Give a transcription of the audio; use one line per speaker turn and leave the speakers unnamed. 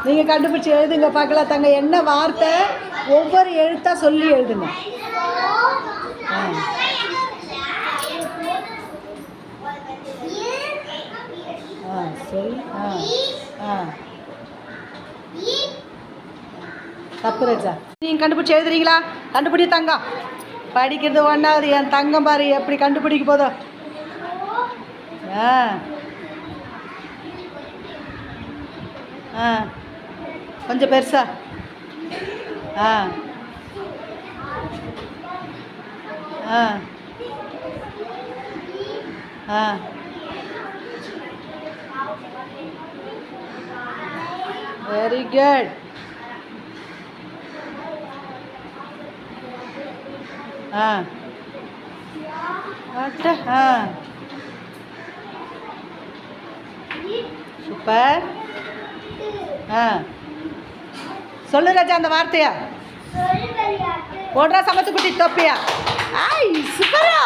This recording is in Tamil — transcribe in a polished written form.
நீங்கள் கண்டுபிடிச்சி எழுதுங்க பார்க்கலாம் தங்க. என்ன வார்த்தை ஒவ்வொரு எழுத்தாக சொல்லி எழுதுங்க. சொல். தப்பு ராஜா. நீங்கள் கண்டுபிடிச்சி எழுதுறீங்களா? கண்டுபிடி தங்கம். படிக்கிறது ஒன்றாவது. என் தங்கம் பாரு எப்படி கண்டுபிடிக்க போதோ. கொஞ்சம் பெருசா. Very good. சூப்பர். சொல்லு ராஜா அந்த வார்த்தையா. போடுறா சமத்து குட்டி தொப்பியா. ஐ சூப்பரா.